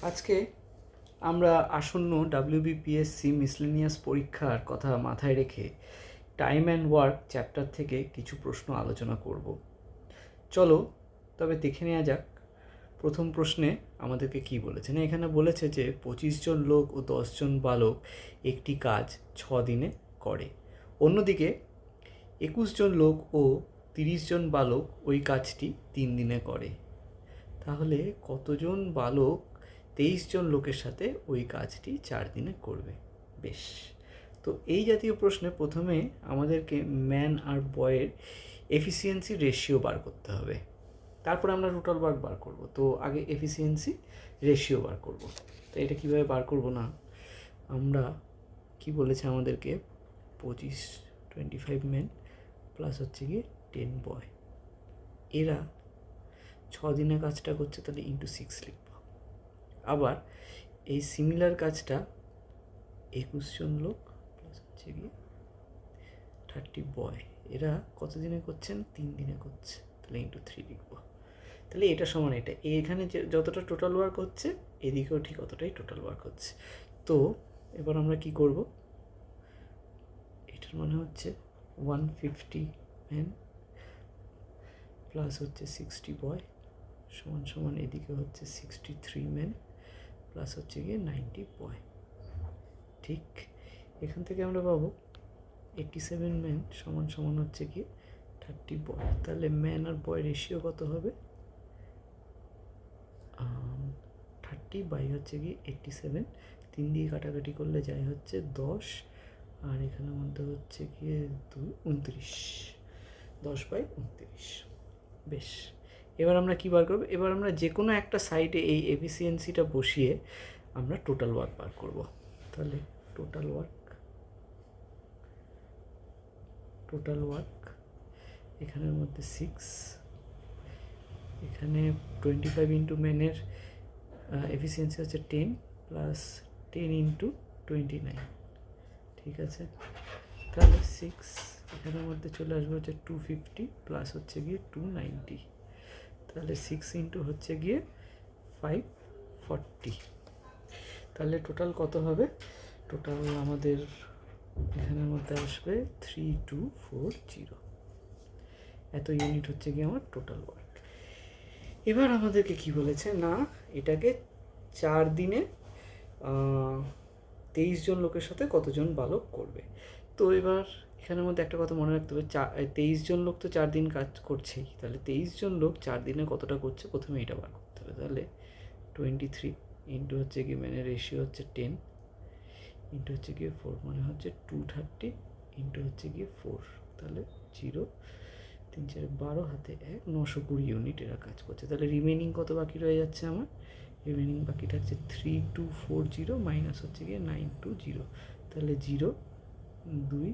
আজকে আমরা আসন্ন WBPSC মিসলেনিয়াস পরীক্ষার কথা মাথায় রেখে টাইম অ্যান্ড ওয়ার্ক চ্যাপ্টার থেকে কিছু প্রশ্ন আলোচনা করব। চলো তবে দেখে নেওয়া যাক প্রথম প্রশ্নে আমাদেরকে কি বলেছে। না, এখানে বলেছে যে 25 জন লোক ও 10 জন বালক একটি কাজ 6 দিনে করে। অন্যদিকে 21 জন লোক ও 30 জন বালক ওই কাজটি 3 দিনে করে। তাহলে কতজন বালক 23 জন লোকের সাথে ওই কাজটি 4 দিনে করবে? বেশ, তো এই জাতীয় প্রশ্নে প্রথমে আমাদেরকে ম্যান আর বয়ের এফিসিয়েন্সি রেশিও বার করতে হবে, তারপরে আমরা টোটাল ওয়ার্ক বার করব। তো আগে এফিসিয়েন্সি রেশিও বার করব। তো এটা কীভাবে বার করব? না, আমরা কি বলেছে আমাদেরকে 25 ম্যান প্লাস হচ্ছে গিয়ে 10 বয়, এরা 6 দিনে কাজটা করছে, তাহলে ইন্টু 6 লিখব। আবার এই সিমিলার কাজটা 21 জন লোক প্লাস হচ্ছে গিয়ে 30 বয়, এরা কত দিনে করছেন? 3 দিনে করছে, তাহলে ইন্টু 3 লিখব। তাহলে এটা সমান এটা, এখানে যে যতটা টোটাল ওয়ার্ক হচ্ছে এদিকেও ঠিক অতটাই টোটাল ওয়ার্ক হচ্ছে। তো এবার আমরা কি করব? এটার মানে হচ্ছে 150 ম্যান প্লাস হচ্ছে 60 বয় সমান সমান এদিকে হচ্ছে 63 ম্যান প্লাস হচ্ছে গিয়ে 90 বয়। ঠিক এখান থেকে আমরা পাবো 87 ম্যান সমান সমান হচ্ছে গিয়ে 30 বয়। তাহলে ম্যান আর বয় রেশিও কত হবে? 30 বাই হচ্ছে গিয়ে 87, 3 দিয়ে কাটাকাটি করলে যাই হচ্ছে 10, আর এখানের মধ্যে হচ্ছে গিয়ে 29, 10 বাই 29। বেশ, এবার আমরা কী বার করব? এবার আমরা যে কোনো একটা সাইডে এই এফিসিয়েন্সিটা বসিয়ে আমরা টোটাল ওয়ার্ক বার করব। তাহলে টোটাল ওয়ার্ক এখানের মধ্যে 6, এখানে 25 ইন্টু ম্যানের এফিসিয়েন্সি হচ্ছে 10 প্লাস 10 ইন্টু 29, ঠিক আছে। তাহলে 6 এখানের মধ্যে চলে আসবে হচ্ছে 250 প্লাস হচ্ছে গিয়ে 290, তাহলে 6 ইন্টু হচ্ছে গিয়ে 540। তাহলে টোটাল কত হবে? টোটাল আমাদের এখানের মধ্যে আসবে 3240, এত ইউনিট হচ্ছে গিয়ে আমার টোটাল ওয়ার্ক। এবার আমাদেরকে কি বলেছে? না, এটাকে 4 দিনে 23 জন লোকের সাথে কতজন বালক করবে। তো এবার এখানের মধ্যে একটা কথা মনে রাখতে হবে, 23 জন লোক তো 4 দিন কাজ করছেই, তাহলে 23 জন লোক 4 দিনে কতটা করছে প্রথমে এটা বার করতে হবে। তাহলে 23 ইন্টু হচ্ছে গিয়ে ম্যানের রেশিও হচ্ছে 10 ইন্টু হচ্ছে গিয়ে 4 মানে হচ্ছে 230 ইন্টু হচ্ছে গিয়ে 4, তাহলে 0 3 4 12 হাতে 1, 920 ইউনিট এরা কাজ করছে। তাহলে রিমেনিং কত বাকি রয়ে যাচ্ছে আমার? রিমেনিং বাকিটা হচ্ছে 3240 মাইনাস হচ্ছে গিয়ে 920, তাহলে 0 2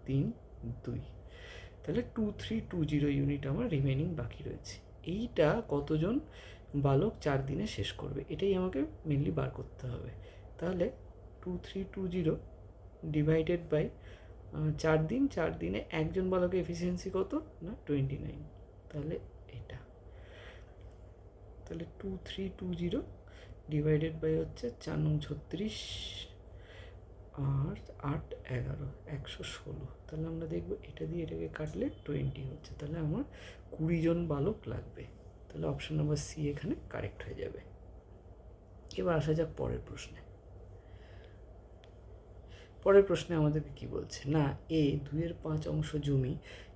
3 2, তাহলে 2320 ইউনিট আমার রিমেনিং বাকি রয়েছে। এইটা কতজন বালক 4 দিনে শেষ করবে, এটাই আমাকে মেনলি বার করতে হবে। তাহলে 2320 ডিভাইডেড বাই 4 দিন, 4 দিনে একজন বালকের এফিসিয়েন্সি কত? না 29, তাহলে এটা, তাহলে 2320 ডিভাইডেড বাই হচ্ছে 4 9 36 আর 8 11 116, তাহলে আমরা দেখব এটা দিয়ে এটাকে কাটলে 20 হচ্ছে, তাহলে আমার 20 জন বালক লাগবে। তাহলে অপশন নাম্বার সি এখানে কারেক্ট হয়ে যাবে। এবার আসা যাক পরের প্রশ্নে। পরের প্রশ্নে আমাদেরকে কি বলছে? না, এ 2/5 অংশ জমি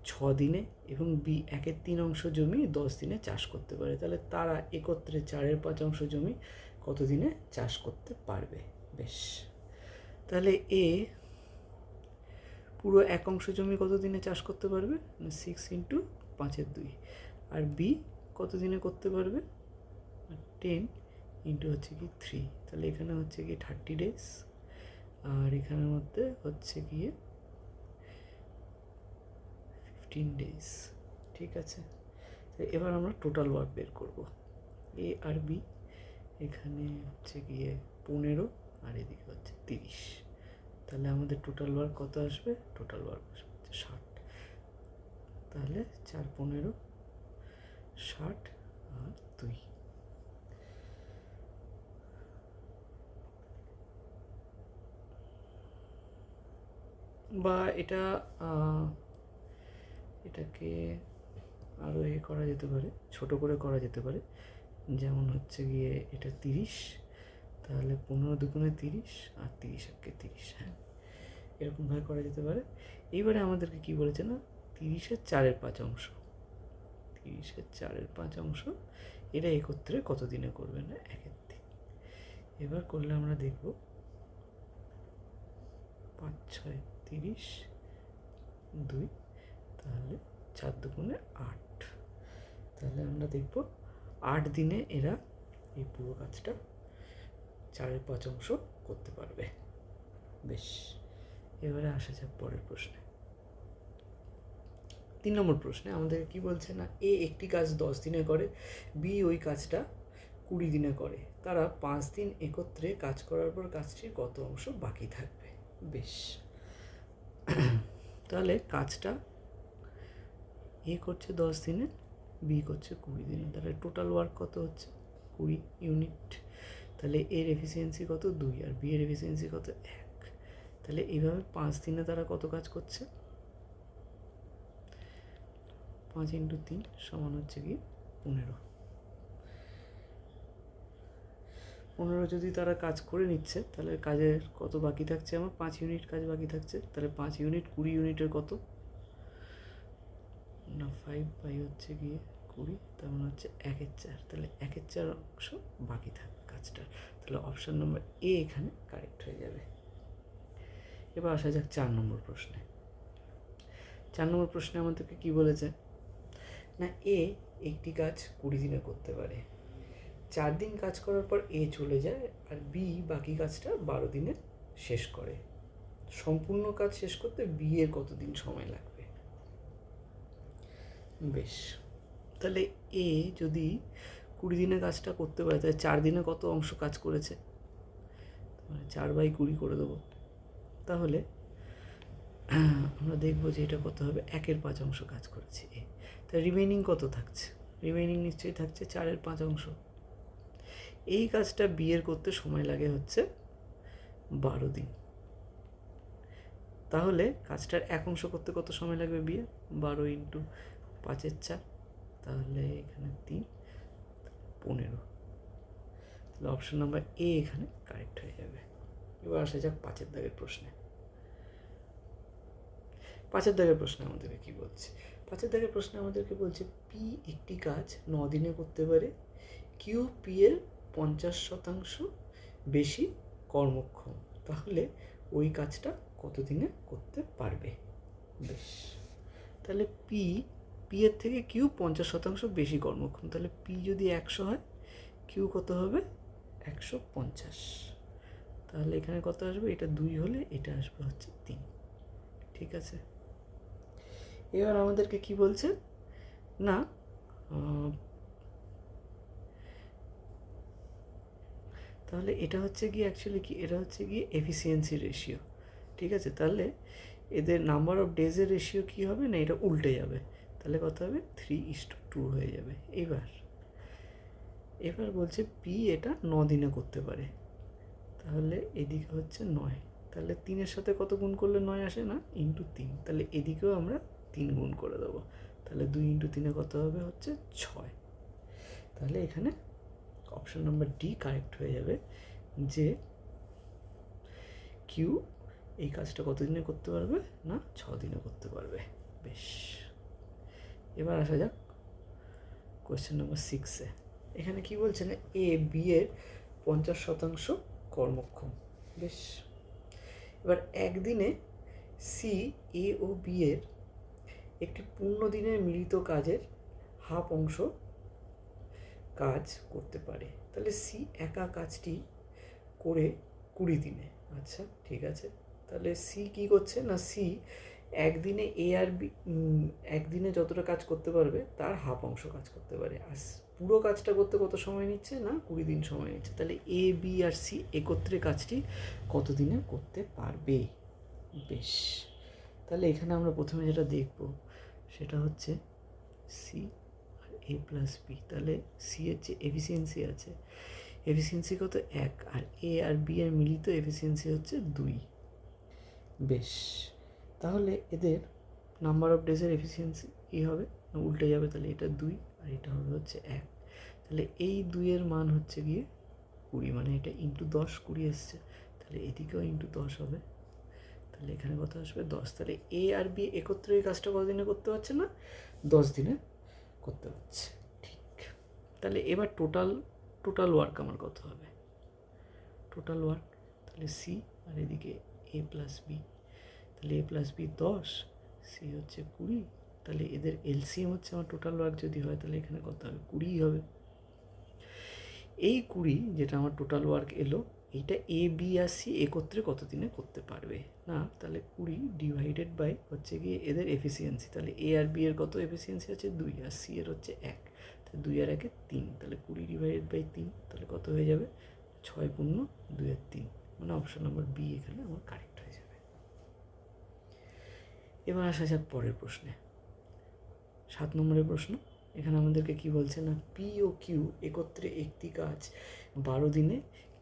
6 দিনে এবং বি 1/3 অংশ জমি 10 দিনে চাষ করতে পারে। তাহলে তারা একত্রে 4/5 অংশ জমি কত দিনে চাষ করতে পারবে? বেশ, তাহলে এ পুরো 1 অংশ জমি কত দিনে চাষ করতে পারবে? 6 ইন্টু 5/2, আর বি কত দিনে করতে পারবে? 10 ইন্টু হচ্ছে কি 3, তাহলে এখানে হচ্ছে কি 30 ডেজ, আর এখানের মধ্যে হচ্ছে গিয়ে 15 ডেজ, ঠিক আছে। তো এবার আমরা টোটাল ওয়ার্ক বের করব। এ আর বি এখানে হচ্ছে গিয়ে 15 আর এদিকে হচ্ছে 30, তাহলে আমাদের টোটাল ওয়ার্ক কত আসবে? টোটাল ওয়ার্ক আসবে হচ্ছে 60, তাহলে 4 15 60 আর 2, বা এটাকে আরও করা যেতে পারে, ছোট করে করা যেতে পারে। যেমন হচ্ছে গিয়ে এটা 30, তাহলে 15 দুগুণে 30 আর 30 একে 30, হ্যাঁ, এরকমভাবে করা যেতে পারে। এইবারে আমাদেরকে কি বলেছে না, 30-এর 4/5 30-এর 4/5 এটা একত্রে কত দিনে করবে না, 1 দিন। এবার করলে আমরা দেখব 5 6 30 2, তাহলে 4 দুগুণে 8, তাহলে আমরা দেখব 8 দিনে এরা এই পুরো কাজটা 4/5 করতে পারবে। বেশ, এবারে আসা যাক পরের প্রশ্নে। 3 নম্বর প্রশ্নে আমাদের কি বলছে না, এ একটি কাজ 10 দিনে করে, বি ওই কাজটা 20 দিনে করে। তারা 5 দিন একত্রে কাজ করার পর কাজটির কত অংশ বাকি থাকবে। বেশ, তাহলে কাজটা এ করছে 10 দিনে, বি করছে 20 দিনে, তাহলে টোটাল ওয়ার্ক কত হচ্ছে 20 ইউনিট। তাহলে এর এফিসিয়েন্সি কত 2 আর বি এর এফিসিয়েন্সি কত 1। তাহলে এইভাবে 5 দিনে তারা কত কাজ করছে, 5 × 3 সমান হচ্ছে কি 15। 15 যদি তারা কাজ করে নিচ্ছে, তাহলে কাজের কত বাকি থাকছে, আমার 5 ইউনিট কাজ বাকি থাকছে। তাহলে 5 ইউনিট 20 ইউনিটের কত না, 5 হচ্ছে গিয়ে 20, তার মানে হচ্ছে 1/4, তাহলে 1/4 অংশ বাকি থাকে কাজটার। তাহলে অপশান নম্বর এ এখানে কারেক্ট হয়ে যাবে। এবার আসা যাক 4 নম্বর প্রশ্নে। 4 নম্বর প্রশ্নে আমাদেরকে কি বলেছে না, এ একটি কাজ 20 দিনে করতে পারে। 4 দিন কাজ করার পর এ চলে যায় আর বি বাকি কাজটা 12 দিনে শেষ করে। সম্পূর্ণ কাজ শেষ করতে বি এর কতদিন সময় লাগবে। বেশ, তাহলে এ যদি 20 দিনে কাজটা করতে পারে, তাহলে 4 দিনে কত অংশ কাজ করেছে, 4/20 করে দেবো। তাহলে আমরা দেখবো যে এটা কত হবে, 1/5 কাজ করেছে এ। তাহলে রিমেইনিং কত থাকছে, রিমেইনিং নিশ্চয়ই থাকছে 4/5। এই কাজটা বি এর করতে সময় লাগে হচ্ছে 12 দিন। তাহলে কাজটার 1 অংশ করতে কত সময় লাগবে বি এর, 12 × 5/4, তাহলে এখানে 3 15। তাহলে অপশন নাম্বার এ এখানে কারেক্ট হয়ে যাবে। এবার আসা যাক 5-এর দাগের প্রশ্নে। 5-এর দাগের প্রশ্নে আমাদেরকে কি বলছে, 5-এর দাগের প্রশ্নে আমাদেরকে বলছে পি একটি কাজ 9 দিনে করতে পারে, কিউ পি এর 50% বেশি কর্মক্ষম, তাহলে ওই কাজটা কত দিনে করতে পারবে। বেশ, তাহলে পি এর থেকে কিউ 50% বেশি কর্মক্ষম, তাহলে পি যদি 100 হয়, কিউ কত হবে 150। তাহলে এখানে কত আসবে, এটা 2 হলে এটা আসবে হচ্ছে 3। ঠিক আছে, এবার আমাদেরকে কি বলছে না, তাহলে এটা হচ্ছে গিয়ে অ্যাকচুয়ালি কি, এটা হচ্ছে গিয়ে এফিসিয়েন্সি রেশিও। ঠিক আছে, তাহলে এদের নাম্বার অফ ডেজের রেশিও কী হবে না, এটা উল্টে যাবে। তাহলে কত হবে 3:2 হয়ে যাবে। এবার বলছে পি এটা 9 দিনে করতে পারে, তাহলে এদিকে হচ্ছে 9, তাহলে 3-এর সাথে কত গুণ করলে 9 আসে না, × 3, তাহলে এদিকেও আমরা 3 গুণ করে দেবো। তাহলে 2 × 3-এ কত হবে হচ্ছে 6। তাহলে এখানে অপশন নাম্বার ডি কারেক্ট হয়ে যাবে, যে কিউ এই কাজটা কত দিনে করতে পারবে না, 6 দিনে করতে পারবে। বেশ, এবার আসা যাক কোয়েশ্চেন নাম্বার 6-এ। এখানে কি বলছে না, এ বি এর 50% কর্মক্ষম। বেশ, এবার একদিনে সি এ ও বি এর একটি পূর্ণ দিনের মিলিত কাজের হাফ অংশ কাজ করতে পারে। তাহলে সি একা কাজটি করে 20 দিনে। আচ্ছা ঠিক আছে, তাহলে সি কী করছে না, সি একদিনে এ আর বি একদিনে যতটা কাজ করতে পারবে তার হাফ অংশ কাজ করতে পারে, আর পুরো কাজটা করতে কত সময় নিচ্ছে না, 20 দিন সময় নিচ্ছে। তাহলে এ বি আর সি একত্রে কাজটি কত দিনে করতে পারবে। বেশ, তাহলে এখানে আমরা প্রথমে যেটা দেখব সেটা হচ্ছে সি আর এ প্লাস বি। তাহলে সি এর যে এফিসিয়েন্সি আছে, এফিসিয়েন্সি কত 1, আর এ আর বি এর মিলিত এফিসিয়েন্সি হচ্ছে 2। বেশ, তাহলে এদের নাম্বার অফ ডেজের এফিসিয়েন্সি কী হবে না উল্টে যাবে, তাহলে এটা 2 আর এটা হবে হচ্ছে 1। তাহলে এই 2-এর মান হচ্ছে গিয়ে 20, মানে এটা ইন্টু 10 20 এসছে, তাহলে এদিকেও ইন্টু 10 হবে, তাহলে এখানে কত আসবে 10। তাহলে এ আর বি একত্রে এই কাজটা কতদিনে করতে পারছে না 10 দিনে করতে পারছে। ঠিক, তাহলে এবার টোটাল ওয়ার্ক আমার কত হবে, টোটাল ওয়ার্ক তাহলে সি আর এদিকে এ প্লাস বি, তাহলে এ প্লাস বি 10, সি হচ্ছে 20, তাহলে এদের এলসিএম হচ্ছে আমার টোটাল ওয়ার্ক যদি হয় তাহলে এখানে কত হবে 20 হবে। এই 20 যেটা আমার টোটাল ওয়ার্ক এলো, এইটা এ বি আর সি একত্রে কত দিনে করতে পারবে না, তাহলে 20 ডিভাইডেড বাই হচ্ছে গিয়ে এদের এফিসিয়েন্সি, তাহলে এ আর বি এর কত এফিসিয়েন্সি আছে 2 আর সি এর হচ্ছে 1, তাহলে 2 আর 1 3, তাহলে 20 ডিভাইডেড বাই 3, তাহলে কত হয়ে যাবে 6 পূর্ণ 2 আর 3, মানে অপশন নাম্বার বি এখানে আমার কারেক্ট হয়ে যাবে। এবার আসা যাক পরের প্রশ্নে, 7 নম্বরের প্রশ্ন। এখানে আমাদেরকে কি বলছে না পি ও কিউ একত্রে একটি কাজ 12 দিনে,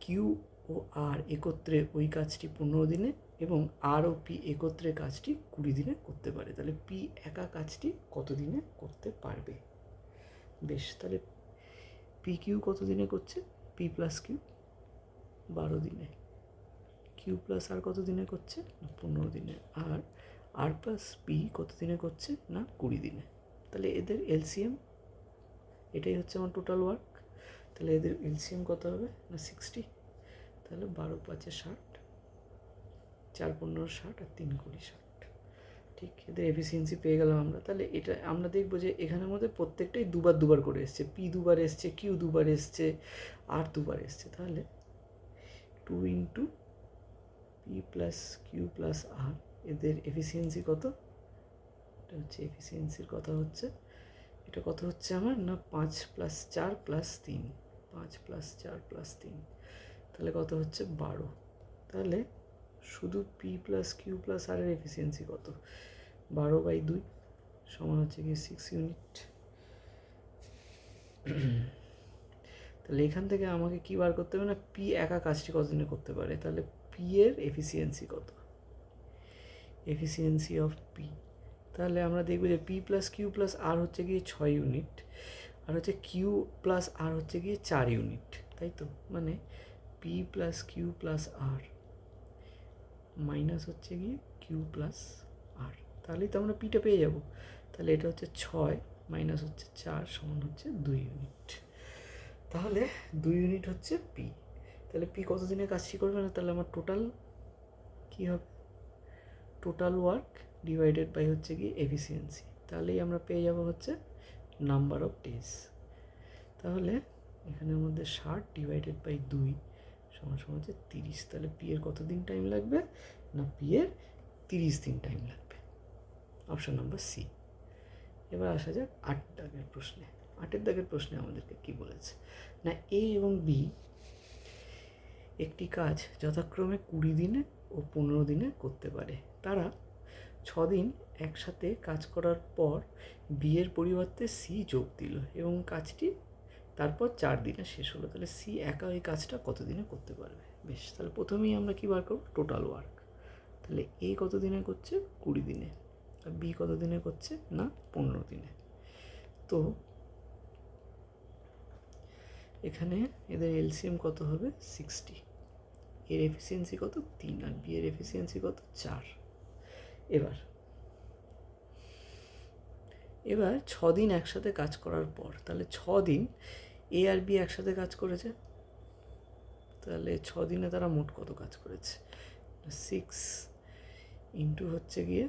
কিউ ও আর একত্রে ওই কাজটি 15 দিনে এবং আর ও পি একত্রে কাজটি 20 দিনে করতে পারে। তাহলে পি একা কাজটি কত দিনে করতে পারবে। বেশ, তাহলে পি কিউ কত দিনে করছে, পি প্লাস কিউ 12 দিনে, কিউ প্লাস আর কত দিনে করছে না 15 দিনে, আর আর প্লাস পি কত দিনে করছে না 20 দিনে। তাহলে এদের এলসিএম, এটাই হচ্ছে আমার টোটাল ওয়ার্ক, তাহলে এদের এলসিএম কত হবে না 60, তাহলে 12 5 60, 4 15 60 আর 3 20 60। ঠিক, এদের এফিসিয়েন্সি পেয়ে গেলাম আমরা। তাহলে এটা আমরা দেখবো যে এখানের মধ্যে প্রত্যেকটাই দুবার করে এসছে, পি দুবার এসছে, কিউ দুবার এসছে, আর দুবার এসছে, তাহলে 2 into P plus Q plus R, এদের এফিসিয়েন্সি কত, এটা হচ্ছে এফিসিয়েন্সির কথা হচ্ছে, এটা কত হচ্ছে আমার না 5 + 4 + 3, 5 + 4 + 3, তাহলে কত হচ্ছে 12। তাহলে শুধু পি প্লাস কিউ প্লাস আর এর এফিসিয়েন্সি কত, 12/2 সমান হচ্ছে কি 6 ইউনিট। তাহলে এখান থেকে আমাকে কি বার করতে হবে না পি একা কাজটি কতদিনে করতে পারে, তাহলে পি এর এফিসিয়েন্সি কত, এফিসিয়েন্সি অফ পি, তাহলে আমরা দেখব যে পি প্লাস কিউ প্লাস আর হচ্ছে গিয়ে 6 ইউনিট, আর হচ্ছে কিউ প্লাস আর হচ্ছে গিয়ে 4 ইউনিট, তাই তো, মানে পি প্লাস কিউ প্লাস আর মাইনাস হচ্ছে গিয়ে কিউ প্লাস আর, তাহলেই তো আমরা পিটা পেয়ে যাব। তাহলে এটা হচ্ছে 6 মাইনাস হচ্ছে 4 সমান হচ্ছে 2 ইউনিট, তাহলে 2 ইউনিট হচ্ছে পি। তাহলে পি কত দিনে কাজটি করবে না, তাহলে আমার টোটাল কী হবে, টোটাল ওয়ার্ক ডিভাইডেড বাই হচ্ছে কি এফিসিয়েন্সি, তাহলেই আমরা পেয়ে যাব হচ্ছে নাম্বার অফ ডেজ। তাহলে এখানের মধ্যে 60 ডিভাইডেড বাই 2 সমান হচ্ছে 30, তাহলে পি এর কত দিন টাইম লাগবে না পি এর 30 দিন টাইম লাগবে, অপশন নাম্বার সি। এবার আসা যাক 8 দাগের প্রশ্নে। 8 দাগের প্রশ্নে আমাদেরকে কি বলেছে না এ এবং বি একটি কাজ যথাক্রমে 20 দিনে ও 15 দিনে করতে পারে। তারা 6 দিন একসাথে কাজ করার পর বি এর পরিবর্তে সি যোগ দিল এবং কাজটি তারপর 4 দিনে শেষ হলো। তাহলে সি একা ওই কাজটা কত দিনে করতে পারবে। বেশ, তাহলে প্রথমেই আমরা কী বার করব টোটাল ওয়ার্ক। তাহলে এ কত দিনে করছে 20 দিনে, আর বি কত দিনে করছে না 15 দিনে। তো এখানে এদের এলসিএম কত হবে 60, এর এফিসিয়েন্সি কত 3 আর বি এর এফিসিয়েন্সি কত 4। এবার 6 দিন একসাথে কাজ করার পর, তাহলে 6 দিন এ আর বি একসাথে কাজ করেছে, তাহলে 6 দিনে তারা মোট কত কাজ করেছে 6 ইন্টু হচ্ছে গিয়ে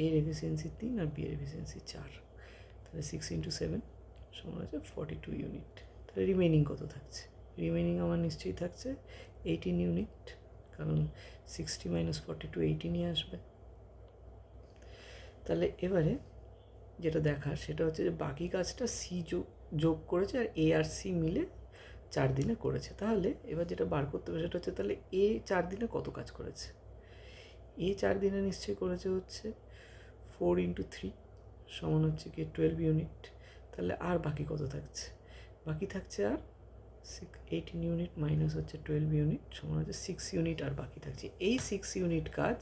এর এফিসিয়েন্সি 3 আর বি এর এফিসিয়েন্সি 4, তাহলে 6 × 7 সমান হচ্ছে 42 ইউনিট। তাহলে রিমেনিং কত থাকছে, রিমেনিং আমার নিশ্চয়ই থাকছে 18 ইউনিট, কারণ 60 - 42 18ই আসবে। তাহলে এবারে যেটা দেখার সেটা হচ্ছে যে বাকি কাজটা সি যোগ করেছে আর এ আর সি মিলে 4 দিনে করেছে। তাহলে এবার যেটা বার করতে হবে সেটা হচ্ছে তাহলে এ 4 দিনে কত কাজ করেছে, এ 4 দিনে নিশ্চয়ই করেছে হচ্ছে 4 × 3 সমান হচ্ছে কি 12 ইউনিট। তাহলে আর বাকি কত থাকছে, বাকি থাকছে আর 18 ইউনিট মাইনাস হচ্ছে 12 ইউনিট সমান হচ্ছে 6 ইউনিট আর বাকি থাকছে। এই 6 ইউনিট কাজ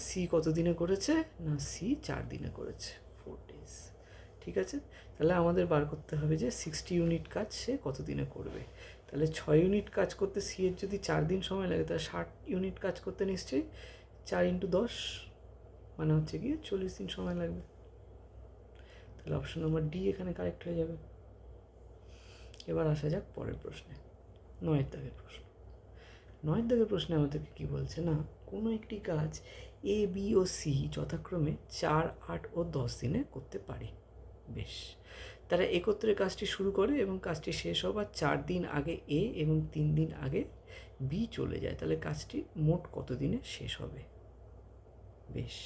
সি কত দিনে করেছে? না, সি 4 দিনে করেছে, 4 days। ঠিক আছে, তাহলে আমাদের বার করতে হবে যে 60 ইউনিট কাজ সে কত দিনে করবে। তাহলে 6 ইউনিট কাজ করতে সি এর যদি 4 দিন সময় লাগে, তাহলে 60 ইউনিট কাজ করতে নিশ্চয়ই 4 × 10 মানে হচ্ছে গিয়ে 40 দিন সময় লাগবে। তাহলে অপশন নম্বর ডি এখানে কারেক্ট হয়ে যাবে। এবার আসা যাক পরের প্রশ্নে, 9 দাগের প্রশ্ন। 9 দাগের প্রশ্নে আমাদেরকে কী বলছে না, কোনো একটি কাজ এ, বি ও সি যথাক্রমে 4, 8 ও 10 দিনে করতে পারে। বেশ, তারা একত্রে কাজটি শুরু করে এবং কাজটি শেষ হবার 4 দিন আগে এ এবং 3 দিন আগে বি চলে যায়, তাহলে কাজটি মোট কত দিনে শেষ হবে? বেশ,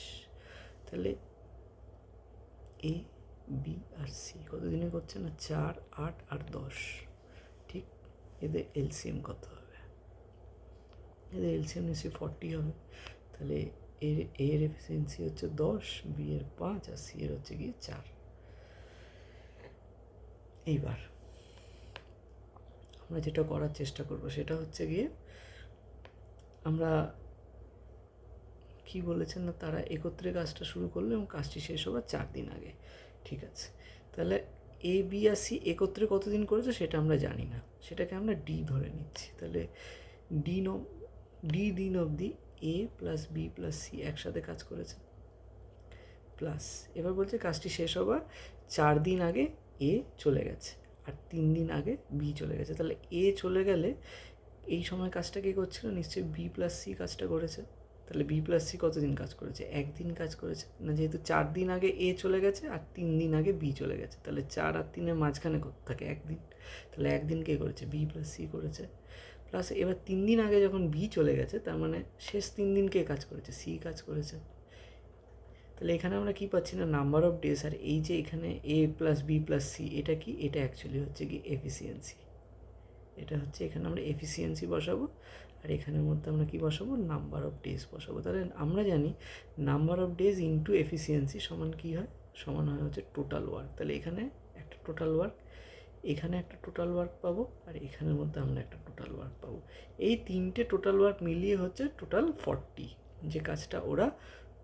তাহলে এ, বি আর সি কত দিনে করছে না, 4, 8 আর 10। ঠিক, এদের এলসিএম কত হবে? এদের এলসিএম নিশ্চয়ই 40 হবে। তাহলে এর এফিসিয়েন্সি হচ্ছে 10, বি এর 5 আর সি এর হচ্ছে গিয়ে 4। এইবার আমরা যেটা করার চেষ্টা করব সেটা হচ্ছে গিয়ে, আমরা কি বলেছেন না, তারা একত্রে কাজটা শুরু করলো এবং কাজটি শেষ হবার 4 দিন আগে। ঠিক আছে, তাহলে এ, বি আর সি একত্রে কতদিন করেছে সেটা আমরা জানি না, সেটাকে আমরা ডি ধরে নিচ্ছি। তাহলে ডি দিন অবধি এ প্লাস বি প্লাস সি একসাথে কাজ করেছে, প্লাস এবার বলছে কাজটি শেষ হবার 4 দিন আগে এ চলে গেছে আর 3 দিন আগে বি চলে গেছে। তাহলে এ চলে গেলে এই সময় কাজটা কে করছিল? নিশ্চয়ই বি প্লাস সি কাজটা করেছে। তাহলে বি প্লাস সি কতদিন কাজ করেছে? 1 দিন কাজ করেছে না, যেহেতু 4 দিন আগে এ চলে গেছে আর 3 দিন আগে বি চলে গেছে, তাহলে 4 আর 3-এর মাঝখানে কত থাকে? 1 দিন। তাহলে 1 দিন কে করেছে? বি প্লাস সি করেছে। প্লাস এবার 3 দিন আগে যখন বি চলে গেছে, তার মানে শেষ 3 দিন কে কাজ করেছে? সি কাজ করেছে। তাহলে এখানে আমরা কি পাচ্ছি না, নাম্বার অফ ডেজ। আর এই যে এখানে এ প্লাস বি প্লাস সি, এটা কি? এটা অ্যাকচুয়ালি হচ্ছে কি এফিসিয়েন্সি। এটা হচ্ছে এখানে আমরা এফিসিয়েন্সি বসাবো, আর এখানের মধ্যে আমরা কি বসাবো? নাম্বার অফ ডেজ বসাবো। তাহলে আমরা জানি number of days into efficiency সমান কী হয়? সমান হয় হচ্ছে টোটাল ওয়ার্ক। তাহলে এখানে একটা টোটাল ওয়ার্ক, এখানে একটা টোটাল ওয়ার্ক পাবো, আর এখানের মধ্যে আমরা একটা টোটাল ওয়ার্ক পাবো। এই 3টে টোটাল ওয়ার্ক মিলিয়ে হচ্ছে টোটাল 40, যে কাজটা ওরা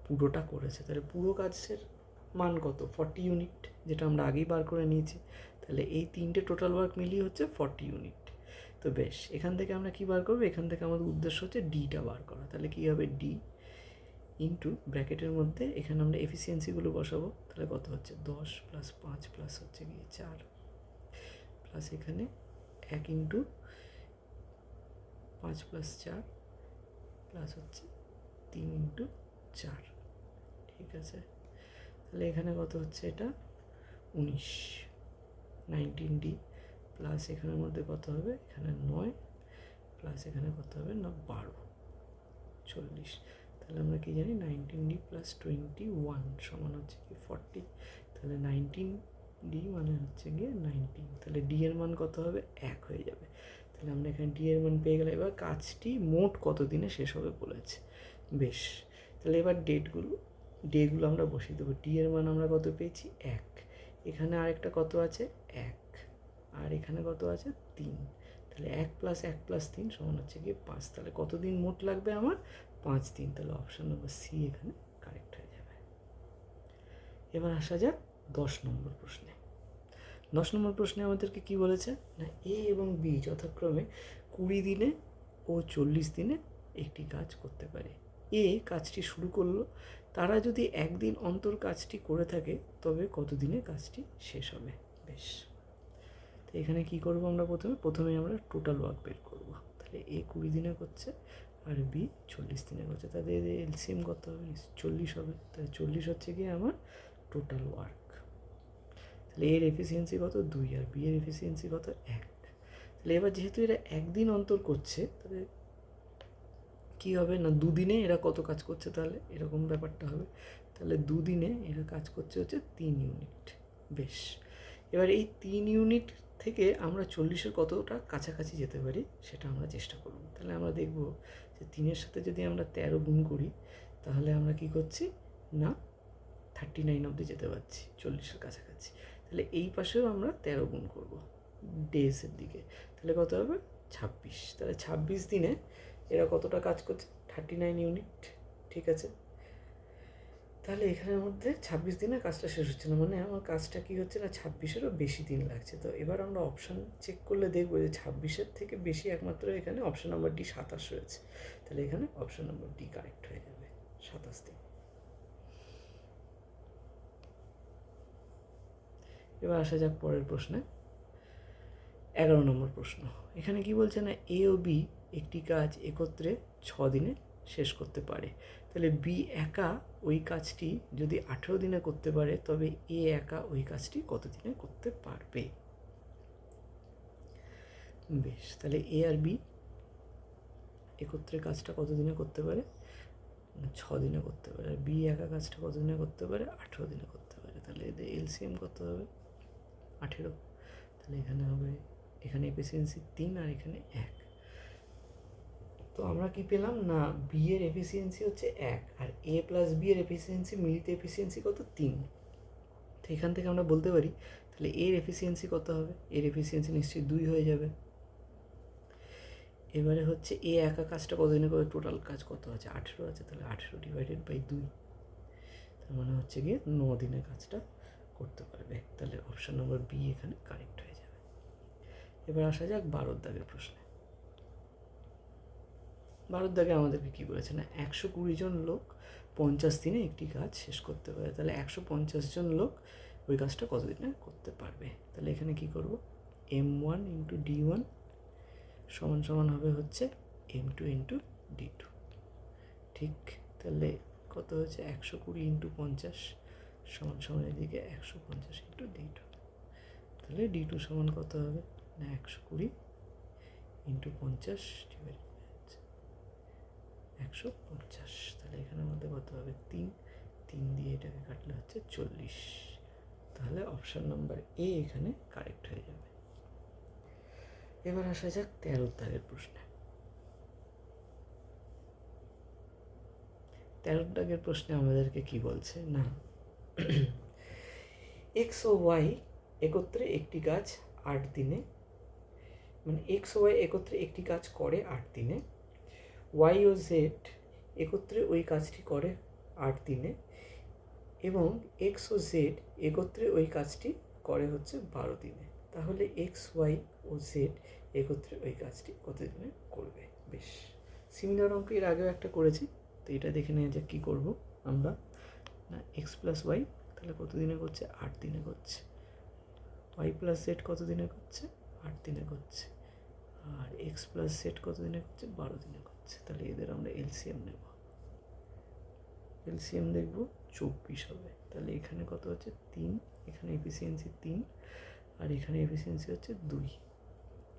পুরোটা করেছে। তাহলে পুরো কাজের মান কত? 40 ইউনিট, যেটা আমরা আগেই বার করে নিয়েছি। তাহলে এই 3টে টোটাল ওয়ার্ক মিলিয়ে হচ্ছে 40 ইউনিট। তো বেশ, এখান থেকে আমরা কি বার করবো? এখান থেকে আমাদের উদ্দেশ্য হচ্ছে ডিটা বার করা। তাহলে কী হবে? ডি ইন্টু ব্র্যাকেটের মধ্যে এখানে আমরা এফিসিয়েন্সিগুলো বসাবো। তাহলে কত হচ্ছে? 10 প্লাস 5 প্লাস হচ্ছে গিয়ে 4 প্লাস এখানে 1 ইন্টু 5 প্লাস 4 প্লাস হচ্ছে 3 ইন্টু 4। ঠিক আছে, তাহলে এখানে কত হচ্ছে? এটা 19D প্লাস এখানের মধ্যে কত হবে? এখানে 9 প্লাস এখানে কত হবে? না 12, 40। তাহলে আমরা কি জানি? 19D প্লাস 21 সমান হচ্ছে কি 40। তাহলে 19D মানে হচ্ছে গিয়ে 19। তাহলে ডি এর মান কত হবে? 1 হয়ে যাবে। তাহলে আমরা এখানে ডি এর মান পেয়ে গেলে এবার কাজটি মোট কত দিনে শেষ হবে বলেছে। বেশ, তাহলে এবার ডেগুলো আমরা বসিয়ে দেবো। ডি এর মান আমরা কত পেয়েছি? 1। এখানে আরেকটা কত আছে? 1। আর এখানে কত আছে? 3। তাহলে 1 প্লাস 1 প্লাস 3 সমান হচ্ছে গিয়ে 5। তাহলে কতদিন মোট লাগবে আমার? 5 দিন। তাহলে অপশান নম্বর সি এখানে কারেক্ট হয়ে যাবে। এবার আসা যাক 10 নম্বর প্রশ্নে। 10 নম্বর প্রশ্নে আমাদেরকে কি বলেছে না, এ এবং বি যথাক্রমে 20 দিনে ও 40 দিনে একটি কাজ করতে পারে। এ কাজটি শুরু করলো, তারা যদি 1 দিন অন্তর কাজটি করে থাকে তবে কত দিনে কাজটি শেষ হবে? বেশ, তো এখানে কি করব আমরা? প্রথমে আমরা টোটাল ওয়ার্ক বের করব। তাহলে এ 20 দিনে করছে আর বি 40 দিনে করছে, তাদের এলসিএম কত হবে? 40 হবে। তাহলে 40 হচ্ছে গিয়ে আমার টোটাল ওয়ার্ক। তাহলে এর এফিসিয়েন্সি কত? 2, আর বি এর এফিসিয়েন্সি কত? 1। তাহলে এবার যেহেতু এরা 1 দিন অন্তর করছে, তাহলে কী হবে না, 2 দিনে এরা কত কাজ করছে? তাহলে এরকম ব্যাপারটা হবে। তাহলে 2 দিনে এরা কাজ করছে হচ্ছে 3 ইউনিট। বেশ, এবার এই 3 ইউনিট থেকে আমরা 40-এর কতটা কাছাকাছি যেতে পারি সেটা আমরা চেষ্টা করব। তাহলে আমরা দেখব যে 3-এর সাথে যদি আমরা 13 গুণ করি, তাহলে আমরা কি করছি না 39 অবধি যেতে পারছি 40-এর কাছাকাছি। তাহলে এই পাশেও আমরা 13 গুণ করব ডেজের দিকে, তাহলে কত হবে? 26। তাহলে 26 দিনে এরা কতটা কাজ করছে? 39 ইউনিট। ঠিক আছে, তাহলে এখানের মধ্যে 26 দিনে কাজটা শেষ হচ্ছে না, মানে আমার কাজটা কি হচ্ছে না 26-এরও বেশি দিন লাগছে। তো এবার আমরা অপশান চেক করলে দেখবো যে 26-এর থেকে বেশি একমাত্র এখানে অপশান নাম্বার ডি 27 রয়েছে। তাহলে এখানে অপশান নাম্বার ডি কারেক্ট হয়ে যাবে, 27 দিন। এবার আসা যাক পরের প্রশ্নে, 11 নম্বর প্রশ্ন। এখানে কি বলছে না এ ও বি একটি কাজ একত্রে 6 দিনে শেষ করতে পারে। তাহলে বি একা ওই কাজটি যদি 18 দিনে করতে পারে, তবে এ একা ওই কাজটি কত দিনে করতে পারবে? বেশ, তাহলে এ আর বি একত্রে কাজটা কত দিনে করতে পারে? 6 দিনে করতে পারে। আর বি একা কাজটা কত দিনে করতে পারে? 18 দিনে করতে পারে। তাহলে এদের এলসিএম কত হবে? 18। তাহলে এখানে হবে, এখানে এফিসিয়েন্সি 3 আর এখানে 1। তো আমরা কি পেলাম না বি এর এফিসিয়েন্সি হচ্ছে 1 আর এ প্লাস বি এর এফিসিয়েন্সি মিলিত এফিসিয়েন্সি কত? 3। তো এখান থেকে আমরা বলতে পারি তাহলে এর এফিসিয়েন্সি কত হবে? এর এফিসিয়েন্সি নিশ্চয়ই 2 হয়ে যাবে। এবারে হচ্ছে এ একা কাজটা কত দিনে করে? টোটাল কাজ কত আছে? 18 আছে। তাহলে 18 ডিভাইডেড বাই 2, তার মানে হচ্ছে গিয়ে 9 দিনে কাজটা করতে পারবে। তাহলে অপশান নম্বর বি এখানে কারেক্ট হয়ে যাবে। এবার আসা যাক 12 দাগের প্রশ্নে। 12 দাগে আমাদেরকে কী বলেছে না 120 জন লোক 50 দিনে একটি কাজ শেষ করতে পারে। তাহলে 150 জন লোক ওই কাজটা কত দিনে করতে পারবে? তাহলে এখানে কি করব, M1 ইন্টু D1 সমান সমান হবে হচ্ছে M2 ইন্টু D2। ঠিক, তাহলে কত হচ্ছে 120 ইন্টু 50 সমান সমান এদিকে 150 ইন্টু D2। তাহলে D2 সমান কত হবে না 120 ইন্টু 50 ডিভাইড 150। তাহলে এখানে মধ্যে কত হবে? 3 দিয়ে এটাকে কাটলে হচ্ছে 40। তাহলে অপশান নাম্বার এ এখানে কারেক্ট হয়ে যাবে। এবার আসা যাক 13 দাগের প্রশ্নে। 13 দাগের প্রশ্নে আমাদেরকে কি বলছে না এক্স ও ওয়াই একত্রে একটি কাজ 8 দিনে, মানে এক্স ও ওয়াই একত্রে একটি কাজ করে 8 দিনে, ওয়াই ও জেড একত্রে ওই কাজটি করে 8 দিনে, এবং এক্স ও জেড একত্রে ওই কাজটি করে হচ্ছে 12 দিনে। তাহলে এক্স ওয়াই ও জেড একত্রে ওই কাজটি কত দিনে করবে? বেশ, সিমিলার অঙ্ক এর আগেও একটা করেছি, তো এটা দেখে নিয়ে যাক কী করবো আমরা না এক্স প্লাস ওয়াই তাহলে কত দিনে করছে? 8 দিনে করছে। ওয়াই প্লাস জেড কত দিনে করছে? 8 দিনে করছে। আর এক্স প্লাস জেড কত দিনে করছে? 12 দিনে করছে। তাহলে এদের আমরা এলসিএম নেব। এলসিএম দেখব 24 হবে। তাহলে এখানে কত হচ্ছে? 3, এখানে এফিসিয়েন্সি 3 আর এখানে এফিসিয়েন্সি হচ্ছে 2।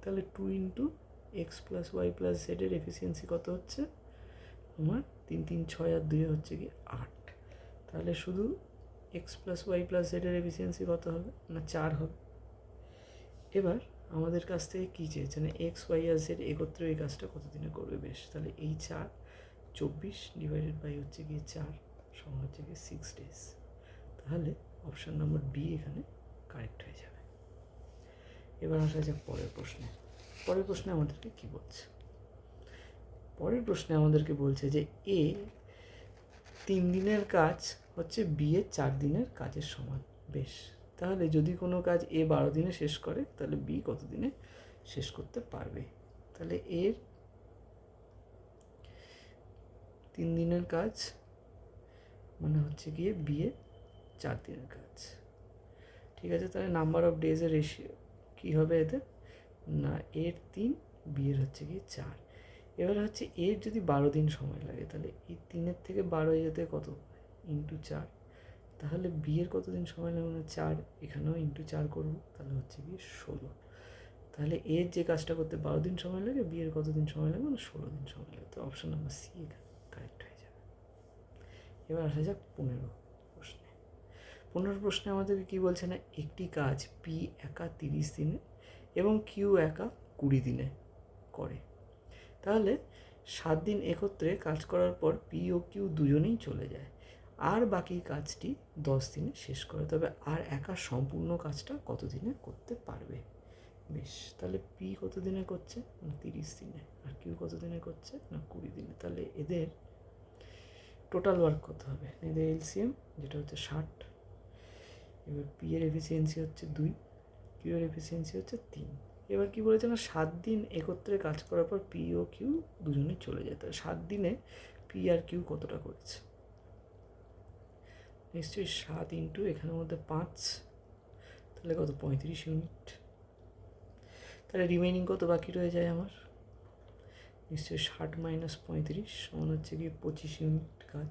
তাহলে 2 into x plus y plus জেডের এফিসিয়েন্সি কত হচ্ছে আমার? 3 3 6 আর 2 হচ্ছে কি 8। তাহলে শুধু এক্স প্লাস ওয়াই প্লাস জেডের এফিসিয়েন্সি কত হবে না 4 হবে। এবার আমাদের কাছ থেকে কী চেয়েছে না এক্স ওয়াই আর জেড একত্রে এই কাজটা কত দিনে করবে? বেশ, তাহলে এই 4 24 ডিভাইডেড বাই হচ্ছে গিয়ে 4 সমান হচ্ছে গিয়ে 6 ডেজ। তাহলে অপশান নম্বর বি এখানে কারেক্ট হয়ে যাবে। এবার আসা যাক পরের প্রশ্নে। পরের প্রশ্নে আমাদেরকে কী বলছে? পরের প্রশ্নে আমাদেরকে বলছে যে এ 3 দিনের কাজ হচ্ছে বি এর 4 দিনের কাজের সমান। বেশ, তাহলে যদি কোনো কাজ এ 12 দিনে শেষ করে, তাহলে বি কত দিনে শেষ করতে পারবে? তাহলে এর 3 দিনের কাজ মানে হচ্ছে গিয়ে বি এর 4 দিনের কাজ। ঠিক আছে, তাহলে নাম্বার অফ ডেজের রেশিও কী হবে এদের না এর 3 বি এর হচ্ছে গিয়ে 4। এবার হচ্ছে এর যদি 12 দিন সময় লাগে, তাহলে এই 3-এর থেকে 12 হয়ে যেতে কত ইন্টু 4। তাহলে বি এর কত দিন সময় লাগবে না 4, এখানেও ইন্টু 4 করবো, তাহলে হচ্ছে গিয়ে 16। তাহলে এর যে কাজটা করতে 12 দিন সময় লাগে, বি এর কত দিন সময় লাগবে না 16 দিন সময় লাগে। তো অপশান নাম্বার সি কারেক্ট হয়ে যাবে। এবার আসা যাক 15 প্রশ্নে। 15 প্রশ্নে আমাদেরকে কী বলছে না একটি কাজ পি একা 30 দিনে এবং কিউ একা 20 দিনে করে। তাহলে 7 দিন একত্রে কাজ করার পর পি ও কিউ দুজনেই চলে যায়, আর বাকি কাজটি 10 দিনে শেষ করে। তবে আর একা সম্পূর্ণ কাজটা কত দিনে করতে পারবে? বেশ, তাহলে পি কত দিনে করছে না 30 দিনে, আর কিউ কত দিনে করছে না 20 দিনে। তাহলে এদের টোটাল ওয়ার্ক কত হবে, এদের এলসিএম যেটা হচ্ছে 60, এবার পি এর এফিসিয়েন্সি হচ্ছে 2, কিউ এর এফিসিয়েন্সি হচ্ছে 3। এবার কি বলেছে না 7 দিন একত্রে কাজ করার পর পি ও কিউ দুজনেই চলে যেত। 7 দিনে পি আর কিউ কতটা করেছে, নিশ্চয়ই 7 ইন্টু এখানের মধ্যে 5, তাহলে কত 35 ইউনিট। তাহলে রিমেইনিং কত বাকি রয়ে যায় আমার, নিশ্চয়ই 60 মাইনাস 35 সমান হচ্ছে গিয়ে 25 ইউনিট কাজ।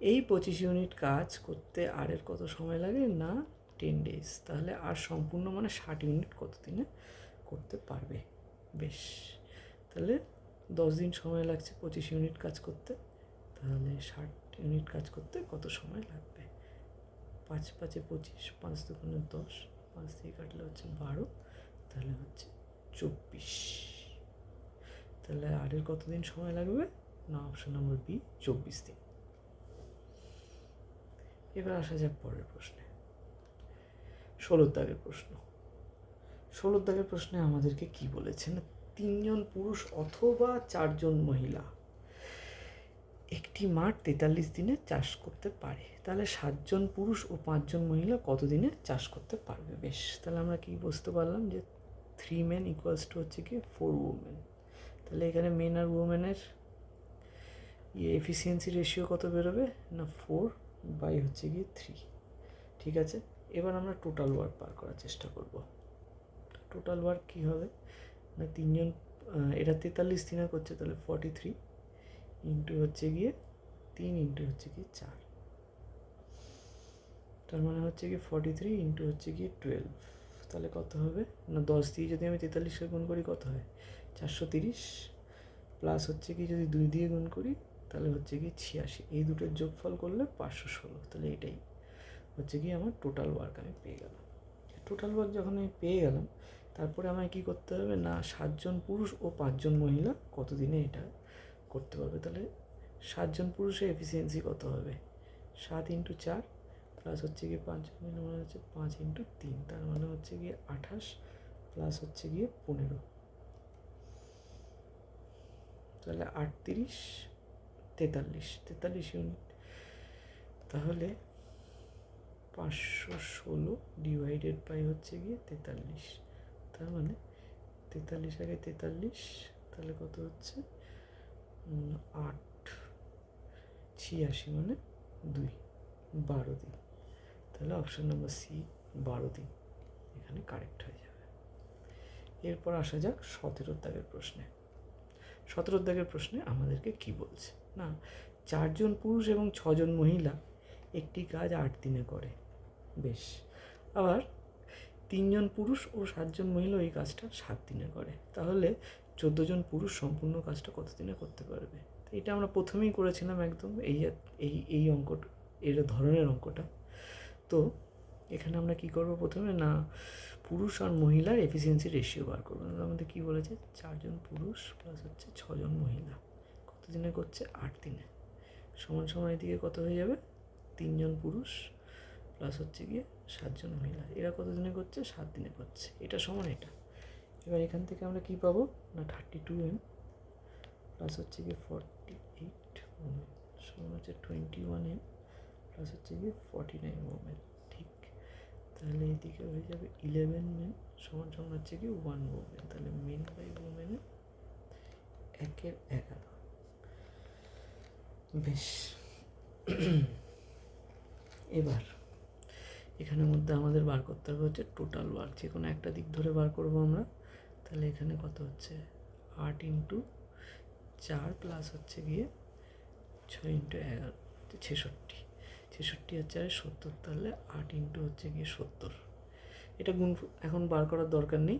এই 25 ইউনিট কাজ করতে আর এর কত সময় লাগে না 10 ডেজ। তাহলে আর সম্পূর্ণ মানে 60 ইউনিট কত দিনে করতে পারবে। বেশ, তাহলে 10 দিন সময় লাগছে 25 ইউনিট কাজ করতে, তাহলে 60 ইউনিট কাজ করতে কত সময় লাগবে, 5 5 25, 5 2 10, 5 দিয়ে কাটলে হচ্ছে 12, তাহলে হচ্ছে 24। তাহলে আর এর কতদিন সময় লাগবে না অপশন নম্বর বি 24 দিন। এবার আসা যাক পরের প্রশ্নে, 16 দাগের প্রশ্ন। 16 দাগের প্রশ্নে আমাদেরকে কি বলেছে না 3 জন পুরুষ অথবা 4 জন মহিলা একটি মাঠ 43 দিনে চাষ করতে পারে, তাহলে 7 জন পুরুষ ও 5 জন মহিলা কত দিনে চাষ করতে পারবে। বেশ, তাহলে আমরা কি বুঝতে পারলাম যে 3 men ইকুয়ালস টু হচ্ছে কি 4 women। তাহলে এখানে মেন আর ওমেনের এফিসিয়েন্সি রেশিও কত বেরোবে না 4 বাই হচ্ছে গিয়ে 3। ঠিক আছে, এবার আমরা টোটাল ওয়ার্ক বার করার চেষ্টা করব। টোটাল ওয়ার্ক কী হবে না 3 জন, এটা 43 দিনে করছে, তাহলে 43 ইন্টু হচ্ছে গিয়ে 3 ইন্টু হচ্ছে গিয়ে 4, তার মানে হচ্ছে গিয়ে 43 ইন্টু হচ্ছে গিয়ে 12, তাহলে কত হবে না 10 দিয়ে যদি আমি 43-এর গুণ করি কত হয় 430, প্লাস হচ্ছে কি যদি 2 দিয়ে গুণ করি তাহলে হচ্ছে কি 86, এই দুটোর যোগফল করলে 516। তাহলে এটাই হচ্ছে কি আমার টোটাল ওয়ার্ক আমি পেয়ে গেলাম। টোটাল ওয়ার্ক যখন আমি পেয়ে গেলাম, তারপরে আমায় কী করতে হবে না 7 জন পুরুষ ও 5 জন মহিলা কত দিনে এটা করতে পারবে। তাহলে 7 জন পুরুষের এফিসিয়েন্সি কত হবে 7 ইন্টু 4, প্লাস হচ্ছে গিয়ে 5 জন মহিলা মানে হচ্ছে 5 ইন্টু 3, তার মানে হচ্ছে গিয়ে 28, প্লাস হচ্ছে গিয়ে 15, তাহলে 38 43 ইউনিট। তাহলে 516 ডিভাইডেড বাই হচ্ছে গিয়ে 43, তার মানে 43 আগে 43, তাহলে কত হচ্ছে 8 86 মানে 12 দিন। তাহলে অপশন নম্বর সি 12 দিন এখানে কারেক্ট হয়ে যাবে। এরপর আসা যাক 17 দাগের প্রশ্নে। 17 দাগের প্রশ্নে আমাদেরকে কি বলছে না 4 জন পুরুষ এবং 6 জন মহিলা একটি কাজ 8 দিনে করে। বেশ, আবার 3 জন পুরুষ ও 7 জন মহিলা এই কাজটা 7 দিনে করে, তাহলে 14 জন পুরুষ সম্পূর্ণ কাজটা কত দিনে করতে পারবে। এটা আমরা প্রথমেই করেছিলাম একদম এই অঙ্কটা, এর ধরনের অঙ্কটা। তো এখানে আমরা কি করব প্রথমে না পুরুষ আর মহিলার এফিসিয়েন্সি রেশিও বার করবো। আমাদের কী বলেছে 4 জন পুরুষ প্লাস হচ্ছে 6 জন মহিলা কত দিনে করছে 8 দিনে, সমান সমান এদিকে কত হয়ে যাবে 3 জন পুরুষ প্লাস হচ্ছে গিয়ে 7 জন মহিলা, এরা কত দিনে করছে 7 দিনে করছে, এটা সমান এটা। এবার এখান থেকে আমরা কি পাবো না 32 m প্লাস হচ্ছে গিয়ে 48 ওমেন সমান হচ্ছে 21 m প্লাস হচ্ছে গিয়ে 49 ওমেন। ঠিক, তাহলে এদিকে হয়ে যাবে 11 মেন সমান সমান হচ্ছে কি 1 ওমেন, তাহলে মেন বাই ওমেনে 1/11। বেশ, এবার এখানের মধ্যে আমাদের বার করতে হবে হচ্ছে টোটাল ওয়ার্ক, যে কোনো একটা দিক ধরে বার করবো আমরা। তাহলে এখানে কত হচ্ছে 8 ইন্টু 4 প্লাস হচ্ছে গিয়ে 6 ইন্টু 11 66 হচ্ছে আর 70, তাহলে 8 ইন্টু হচ্ছে গিয়ে 70। এটা গুণ এখন বার করার দরকার নেই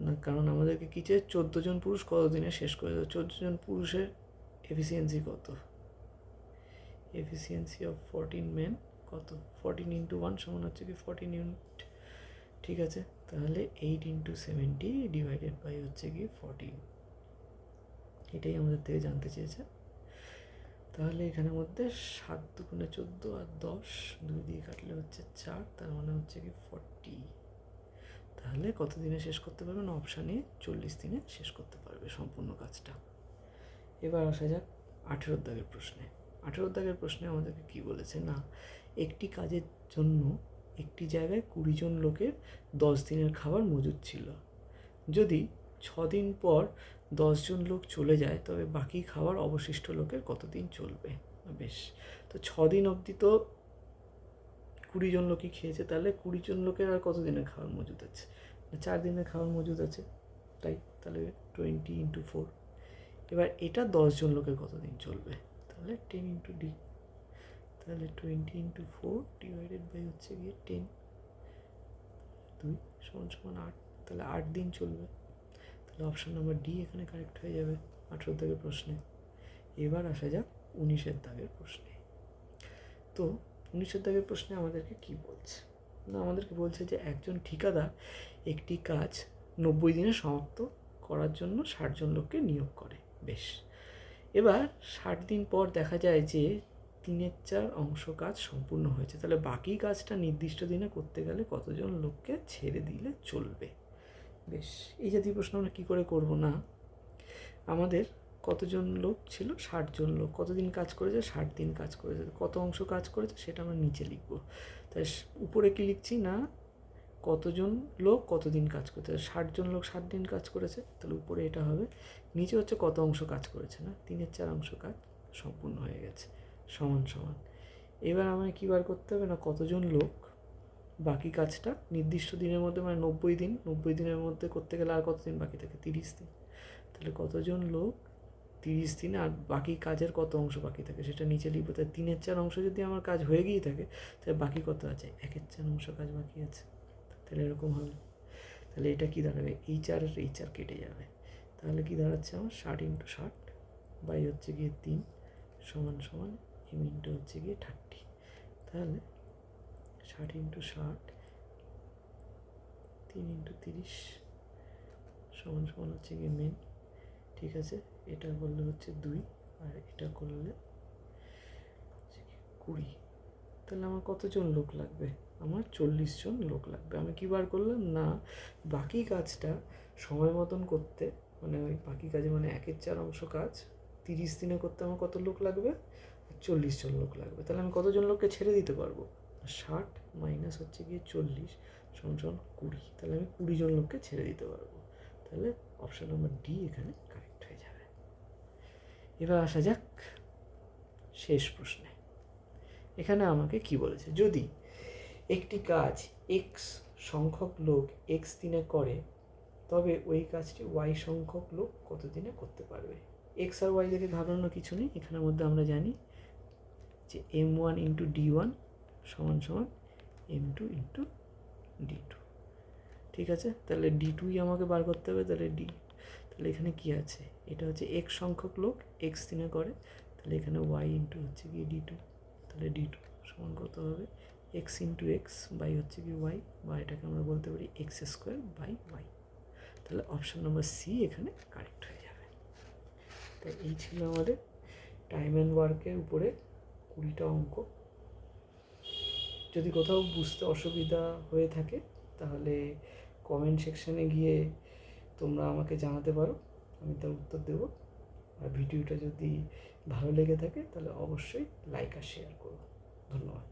না, কারণ আমাদেরকে কী চাই 14 জন পুরুষ কত দিনে শেষ করে দেবে। 14 জন পুরুষের এফিসিয়েন্সি কত, এফিসিয়েন্সি অফ 14 মেন কত 14 ইন্টু 1 সমান হচ্ছে কি 14 ইউনিট। ঠিক আছে, তাহলে 8 ইন্টু 70 ডিভাইডেড বাই হচ্ছে কি 14, এটাই আমাদের থেকে জানতে চেয়েছে। তাহলে এখানের মধ্যে 7 দুগুণে 14 আর 10 2 দিয়ে কাটলে হচ্ছে 4, তার মানে হচ্ছে কি 40। তাহলে কত দিনে শেষ করতে পারবে না অপশানে 40 দিনে শেষ করতে পারবে সম্পূর্ণ কাজটা। এবার আসা যাক 18 দাগের প্রশ্নে। 18 দাগের প্রশ্নে আমাদেরকে কি বলেছে না, একটি কাজের জন্য একটি জায়গায় 20 জন লোকের 10 দিনের খাবার মজুদ ছিল। যদি 6 দিন পর 10 জন লোক চলে যায় তবে বাকি খাবার অবশিষ্ট লোকের কতদিন চলবে? বেশ, তো 6 দিন অবধি তো 20 জন লোকই খেয়েছে, তাহলে 20 জন লোকের আর কত দিনের খাবার মজুদ আছে? 4 দিনের খাবার মজুদ আছে, তাই তাহলে 20 × 4। এবার এটা 10 জন লোকের কতদিন চলবে? তাহলে 10 × D, তাহলে 20 × 4 ডিভাইডেড বাই হচ্ছে গিয়ে 10, 2 = 8, তাহলে 8 দিন চলবে। তাহলে অপশান নাম্বার ডি এখানে কারেক্ট হয়ে যাবে 18 দাগের প্রশ্নে। এবার আসা যাক 19 দাগের প্রশ্নে। তো 19 দাগের প্রশ্নে আমাদেরকে কি বলছে না, আমাদেরকে বলছে যে একজন ঠিকাদার একটি কাজ 90 দিনে সমাপ্ত করার জন্য 60 জন লোককে নিয়োগ করে। বেশ, এবার 60 দিন পর দেখা যায় যে 3/4 অংশ কাজ সম্পূর্ণ হয়েছে, তাহলে বাকি কাজটা নির্দিষ্ট দিনে করতে গেলে কতজন লোককে ছেড়ে দিলে চলবে? বেশ, এই জাতীয় প্রশ্ন আমরা কী করে করব না, আমাদের কতজন লোক ছিল? 60 জন লোক। কতদিন কাজ করেছে? 60 দিন কাজ করেছে। কত অংশ কাজ করেছে সেটা আমরা নিচে লিখব। তাই উপরে কি লিখছি না, কতজন লোক কতদিন কাজ করতে? 60 জন লোক 60 দিন কাজ করেছে, তাহলে উপরে এটা হবে। নিচে হচ্ছে কত অংশ কাজ করেছে না, 3/4 অংশ কাজ সম্পূর্ণ হয়ে গেছে, সমান সমান। এবার আমায় কী বার করতে হবে না, কতজন লোক বাকি কাজটা নির্দিষ্ট দিনের মধ্যে, মানে 90 দিনের মধ্যে করতে গেলে আর কতদিন বাকি থাকে? 30 দিন। তাহলে কতজন লোক 30 দিন, আর বাকি কাজের কত অংশ বাকি থাকে সেটা নিচে লিখবো। তাই 3/4 অংশ যদি আমার কাজ হয়ে গিয়ে থাকে, তাহলে বাকি কত আছে? 1/4 অংশ কাজ বাকি আছে। তাহলে এরকম হবে। তাহলে এটা কি দাঁড়াবে? এই 4 আর এই 4 কেটে যাবে। তাহলে কি দাঁড়াচ্ছে আমার? 60 × 60 বাই হচ্ছে গিয়ে 3 সমান সমান m ইন্টু হচ্ছে গিয়ে 30। তাহলে 60 × 60 3 × 30 সমান সমান হচ্ছে গিয়ে মেন। ঠিক আছে, এটা করলে হচ্ছে 2 আর এটা করলে 20। তাহলে আমার কতজন লোক লাগবে? আমার 40 জন লোক লাগবে। আমি কী বার করলাম না, বাকি কাজটা সময় মতন করতে, মানে ওই বাকি কাজে মানে 1/4 অংশ কাজ 30 দিনে করতে আমার কত লোক লাগবে? 40 জন লোক লাগবে। তাহলে আমি কতজন লোককে ছেড়ে দিতে পারবো? 60 মাইনাস হচ্ছে গিয়ে 40 সমান 20। তাহলে আমি 20 জন লোককে ছেড়ে দিতে পারবো। তাহলে অপশান নাম্বার ডি এখানে কারেক্ট হয়ে যাবে। এবার আসা যাক শেষ প্রশ্নে। এখানে আমাকে কি বলেছে, যদি একটি কাজ x সংখ্যক লোক x দিনে করে তবে ওই কাজটি y সংখ্যক লোক কত দিনে করতে পারবে? x আর y দেখে ঘাবড়ানোর কিছু নেই। এখানের মধ্যে আমরা জানি যে m1 × d1 সমান সমান m2 × d2। ঠিক আছে, তাহলে d2ই আমাকে বার করতে হবে। তাহলে এখানে কি আছে? এটা হচ্ছে x সংখ্যক লোক x দিনে করে, তাহলে এখানে y ইন্টু হচ্ছে গিয়ে d2। তাহলে d2 সমান কত হবে? x × x বাই হচ্ছে কি y, বা এটাকে আমরা বলতে পারি x² বাই y। তাহলে অপশান নাম্বার সি এখানে কারেক্ট হয়ে যাবে। তাই এই ছিল আমাদের টাইম অ্যান্ড ওয়ার্কের উপরে 20টা অঙ্ক। যদি কোথাও বুঝতে অসুবিধা হয়ে থাকে তাহলে কমেন্ট সেকশানে গিয়ে তোমরা আমাকে জানাতে পারো, আমি তার উত্তর দেবো। আর ভিডিওটা যদি ভালো লেগে থাকে তাহলে অবশ্যই লাইক আর শেয়ার করো। ধন্যবাদ।